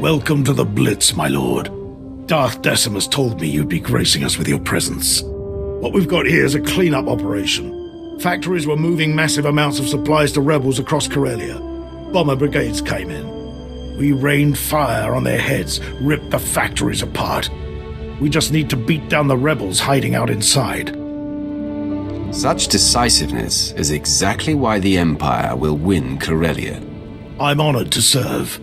Welcome to the Blitz, my lord. Darth Decimus told me you'd be gracing us with your presence. What we've got here is a clean-up operation. Factories were moving massive amounts of supplies to rebels across Corellia. Bomber brigades came in. We rained fire on their heads, ripped the factories apart. We just need to beat down the rebels hiding out inside. Such decisiveness is exactly why the Empire will win Corellia. I'm honored to serve.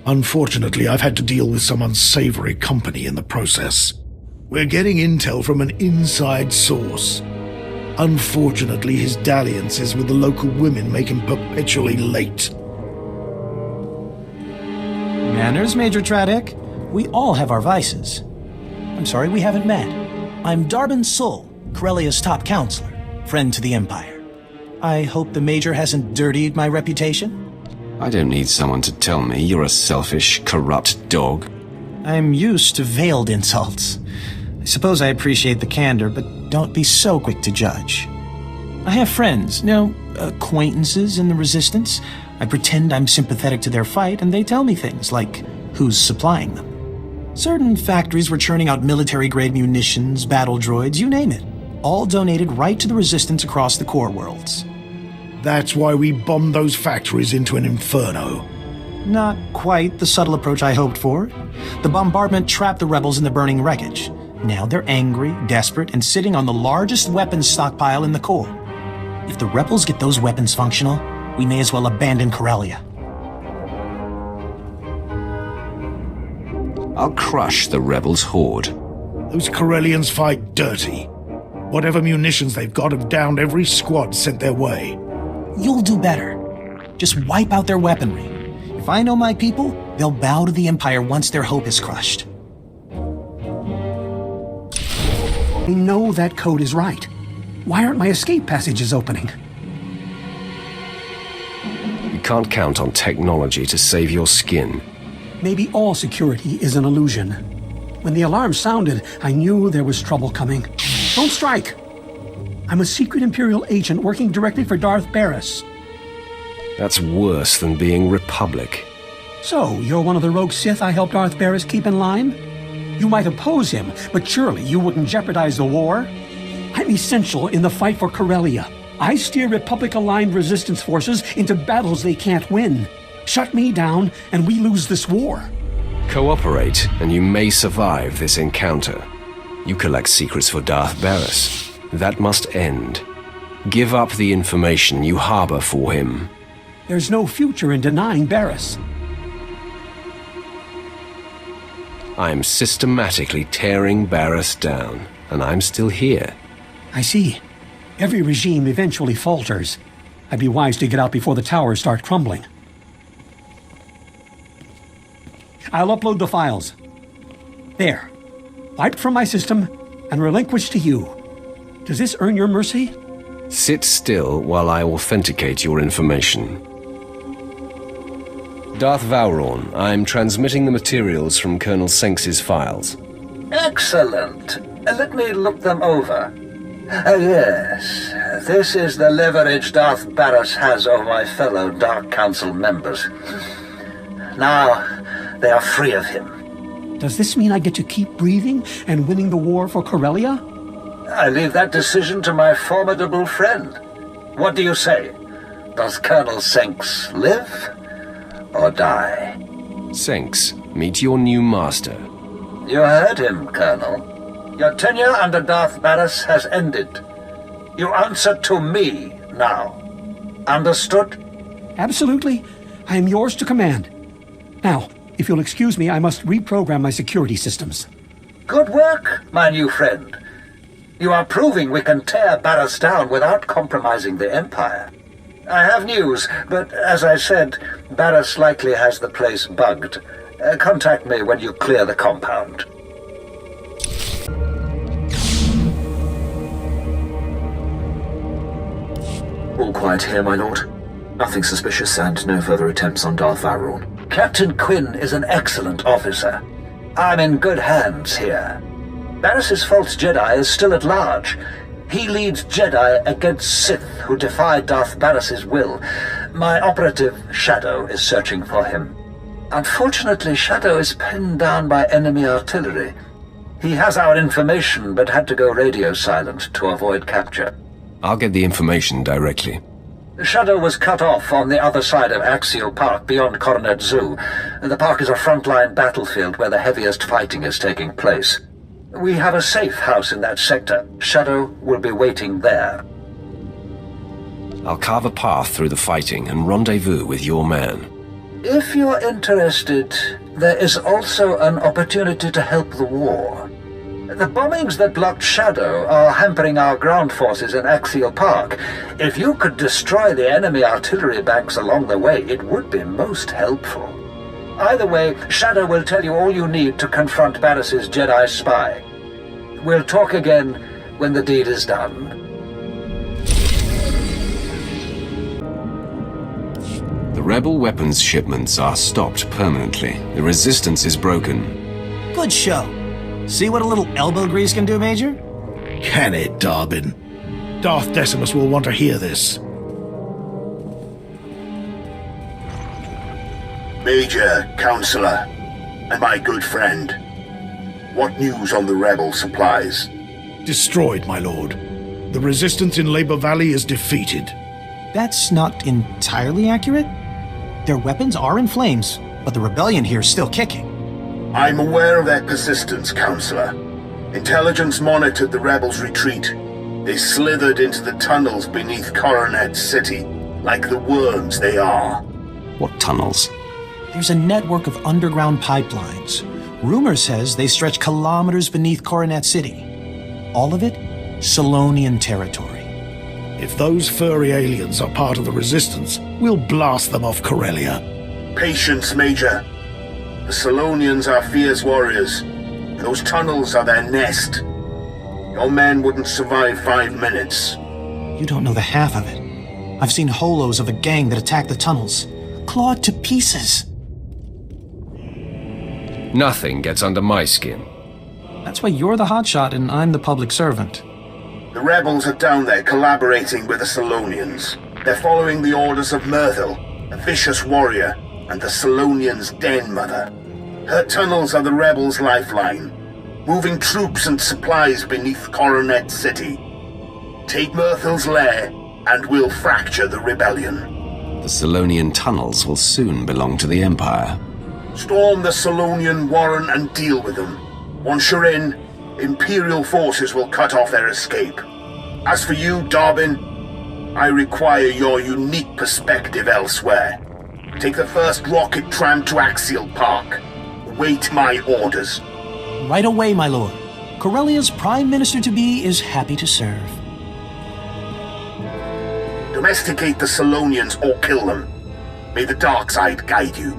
Unfortunately, I've had to deal with some unsavory company in the process. We're getting intel from an inside source. Unfortunately, his dalliances with the local women make him perpetually late. Manners, Major Tradick. We all have our vices. I'm sorry we haven't met. I'm Darbin Sul, Corellia's top counselor, friend to the Empire. I hope the Major hasn't dirtied my reputation? I don't need someone to tell me you're a selfish, corrupt dog. I'm used to veiled insults. I suppose I appreciate the candor, but don't be so quick to judge. I have friends, acquaintances in the Resistance. I pretend I'm sympathetic to their fight, and they tell me things like who's supplying them. Certain factories were churning out military-grade munitions, battle droids, you name it. All donated right to the Resistance across the core worlds. That's why we bombed those factories into an inferno. Not quite the subtle approach I hoped for. The bombardment trapped the rebels in the burning wreckage. Now they're angry, desperate, and sitting on the largest weapons stockpile in the core. If the rebels get those weapons functional, we may as well abandon Corellia. I'll crush the rebels' horde. Those Corellians fight dirty. Whatever munitions they've got have downed every squad sent their way. You'll do better. Just wipe out their weaponry. If I know my people, they'll bow to the Empire once their hope is crushed. I know that code is right. Why aren't my escape passages opening? You can't count on technology to save your skin. Maybe all security is an illusion. When the alarm sounded, I knew there was trouble coming. Don't strike! I'm a secret Imperial agent working directly for Darth Barris. That's worse than being Republic. So, you're one of the rogue Sith I helped Darth Barris keep in line? You might oppose him, but surely you wouldn't jeopardize the war? I'm essential in the fight for Corellia. I steer Republic-aligned resistance forces into battles they can't win. Shut me down, and we lose this war. Cooperate, and you may survive this encounter. You collect secrets for Darth Barris. That must end. Give up the information you harbor for him. There's no future in denying Barris. I'm systematically tearing Barris down, and I'm still here. I see. Every regime eventually falters. I'd be wise to get out before the towers start crumbling. I'll upload the files. There. Wiped from my system and relinquished to you. Does this earn your mercy? Sit still while I authenticate your information. Darth Vowrawn, I'm transmitting the materials from Colonel Senks's files. Excellent. Let me look them over. Yes. This is the leverage Darth Barris has over my fellow Dark Council members. Now, they are free of him. Does this mean I get to keep breathing and winning the war for Corellia? I leave that decision to my formidable friend. What do you say? Does Colonel Senks live or die? Senks, meet your new master. You heard him, Colonel. Your tenure under Darth Barris has ended. You answer to me now. Understood? Absolutely. I am yours to command. Now, if you'll excuse me, I must reprogram my security systems. Good work, my new friend. You are proving we can tear Barris down without compromising the Empire. I have news, but as I said, Barris likely has the place bugged. Contact me when you clear the compound. All quiet here, my lord. Nothing suspicious and no further attempts on Darth Vowrawn. Captain Quinn is an excellent officer. I'm in good hands here. Barris's false Jedi is still at large. He leads Jedi against Sith who defy Darth Barris's will. My operative Shadow is searching for him. Unfortunately, Shadow is pinned down by enemy artillery. He has our information, but had to go radio silent to avoid capture. I'll get the information directly. Shadow was cut off on the other side of Axial Park beyond Coronet Zoo. The park is a frontline battlefield where the heaviest fighting is taking place. We have a safe house in that sector. Shadow will be waiting there. I'll carve a path through the fighting and rendezvous with your man. If you're interested, there is also an opportunity to help the war. The bombings that blocked Shadow are hampering our ground forces in Axial Park. If you could destroy the enemy artillery banks along the way, it would be most helpful. Either way, Shadow will tell you all you need to confront Barris's Jedi spy. We'll talk again when the deed is done. The rebel weapons shipments are stopped permanently. The resistance is broken. Good show. See what a little elbow grease can do, Major? Can it, Darbin? Darth Decimus will want to hear this. Major, Counselor, and my good friend. What news on the rebel supplies? Destroyed, my lord. The resistance in Labor Valley is defeated. That's not entirely accurate. Their weapons are in flames, but the rebellion here is still kicking. I'm aware of their persistence, Counselor. Intelligence monitored the rebels' retreat. They slithered into the tunnels beneath Coronet City, like the worms they are. What tunnels? There's a network of underground pipelines. Rumor says they stretch kilometers beneath Coronet City. All of it, Solonian territory. If those furry aliens are part of the resistance, we'll blast them off Corellia. Patience, Major. The Solonians are fierce warriors. Those tunnels are their nest. Your men wouldn't survive 5 minutes. You don't know the half of it. I've seen holos of a gang that attacked the tunnels. Clawed to pieces. Nothing gets under my skin. That's why you're the hotshot and I'm the public servant. The rebels are down there collaborating with the Solonians. They're following the orders of Myrtle, a vicious warrior, and the Solonians' den mother. Her tunnels are the rebels' lifeline, moving troops and supplies beneath Coronet City. Take Myrtle's lair, and we'll fracture the rebellion. The Solonian tunnels will soon belong to the Empire. Storm the Solonian warren and deal with them. Once you're in, Imperial forces will cut off their escape. As for you, Darbin, I require your unique perspective elsewhere. Take the first rocket tram to Axial Park. Wait my orders. Right away, my lord. Corellia's Prime Minister-to-be is happy to serve. Domesticate the Solonians or kill them. May the dark side guide you.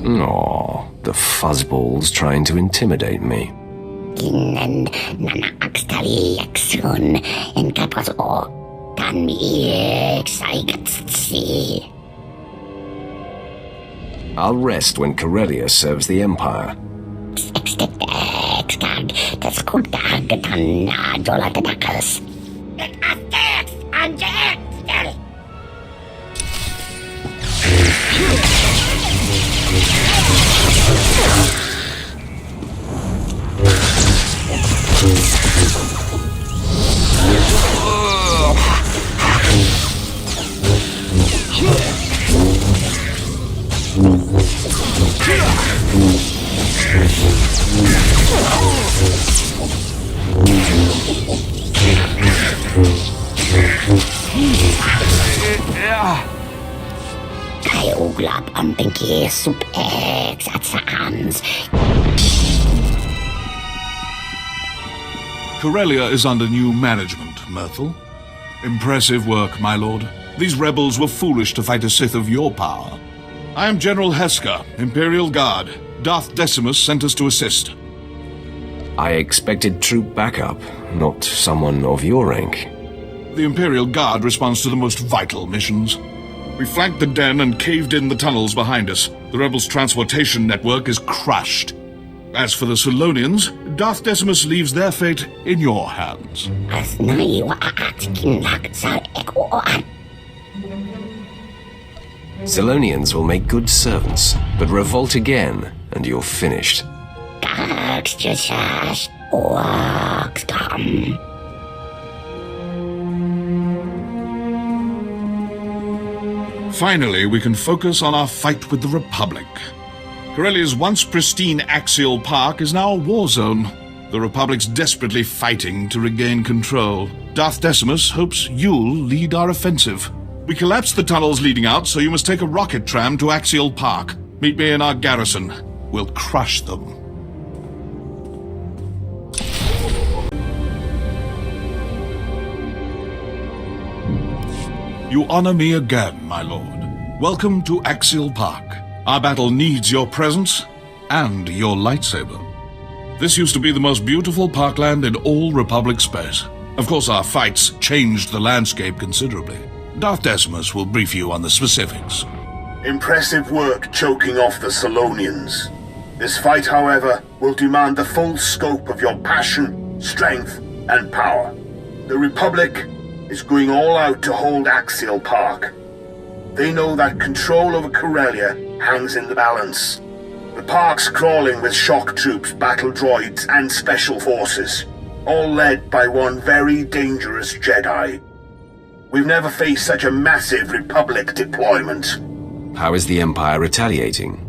Aw, the fuzzballs trying to intimidate me. I'll rest when Corellia serves the Empire. Corellia is under new management, Myrtle. Impressive work, my lord. These rebels were foolish to fight a Sith of your power. I am General Heska, Imperial Guard. Darth Decimus sent us to assist. I expected troop backup, not someone of your rank. The Imperial Guard responds to the most vital missions. We flanked the den and caved in the tunnels behind us. The rebels' transportation network is crushed. As for the Solonians, Darth Decimus leaves their fate in your hands. Solonians will make good servants, but revolt again, and you're finished. Finally, we can focus on our fight with the Republic. Corellia's once pristine axial park is now a war zone. The Republic's desperately fighting to regain control. Darth Decimus hopes you'll lead our offensive. We collapsed the tunnels leading out, so you must take a rocket tram to Axial Park. Meet me in our garrison. We'll crush them. You honor me again, my lord. Welcome to Axial Park. Our battle needs your presence and your lightsaber. This used to be the most beautiful parkland in all Republic space. Of course, our fights changed the landscape considerably. Darth Decimus will brief you on the specifics. Impressive work choking off the Solonians. This fight, however, will demand the full scope of your passion, strength, and power. The Republic is going all out to hold Axial Park. They know that control over Corellia hangs in the balance. The park's crawling with shock troops, battle droids, and special forces, all led by one very dangerous Jedi. We've never faced such a massive Republic deployment. How is the Empire retaliating?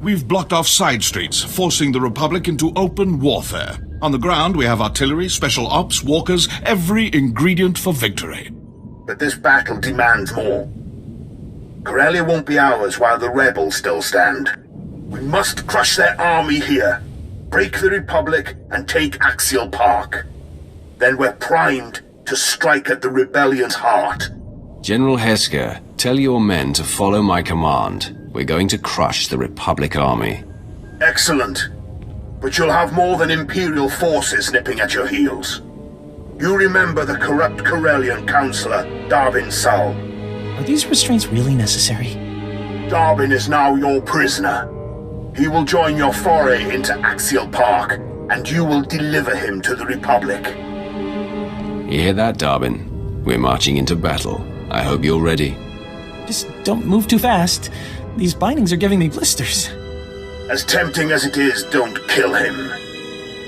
We've blocked off side streets, forcing the Republic into open warfare. On the ground, we have artillery, special ops, walkers, every ingredient for victory. But this battle demands more. Corellia won't be ours while the rebels still stand. We must crush their army here, break the Republic, and take Axial Park. Then we're primed to strike at the rebellion's heart. General Hesker, tell your men to follow my command. We're going to crush the Republic army. Excellent. But you'll have more than Imperial forces nipping at your heels. You remember the corrupt Corellian counselor, Darvin Sal. Are these restraints really necessary? Darvin is now your prisoner. He will join your foray into Axial Park, and you will deliver him to the Republic. You hear that, Darvin? We're marching into battle. I hope you're ready. Just don't move too fast. These bindings are giving me blisters. As tempting as it is, don't kill him.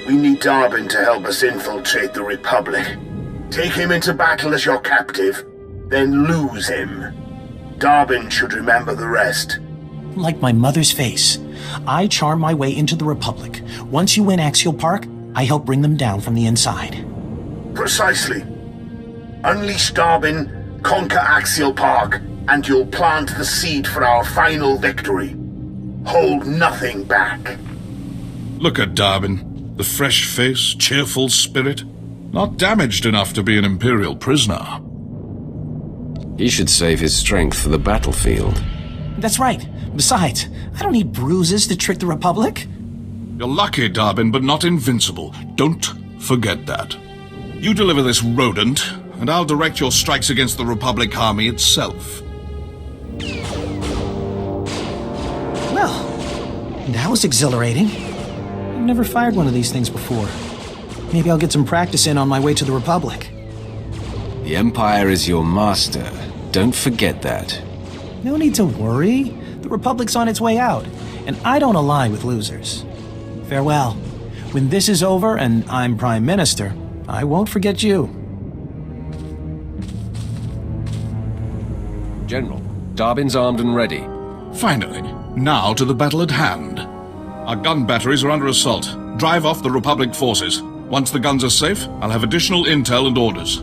We need Darvin to help us infiltrate the Republic. Take him into battle as your captive, then lose him. Darvin should remember the rest. Like my mother's face. I charm my way into the Republic. Once you win Axial Park, I help bring them down from the inside. Precisely. Unleash Darvin, conquer Axial Park, and you'll plant the seed for our final victory. Hold nothing back. Look at Darvin. The fresh face, cheerful spirit. Not damaged enough to be an Imperial prisoner. He should save his strength for the battlefield. That's right. Besides, I don't need bruises to trick the Republic. You're lucky, Darvin, but not invincible. Don't forget that. You deliver this rodent, and I'll direct your strikes against the Republic army itself. Well, that was exhilarating. I've never fired one of these things before. Maybe I'll get some practice in on my way to the Republic. The Empire is your master. Don't forget that. No need to worry. The Republic's on its way out, and I don't ally with losers. Farewell. When this is over and I'm Prime Minister, I won't forget you. General, Darvin's armed and ready. Finally, now to the battle at hand. Our gun batteries are under assault. Drive off the Republic forces. Once the guns are safe, I'll have additional intel and orders.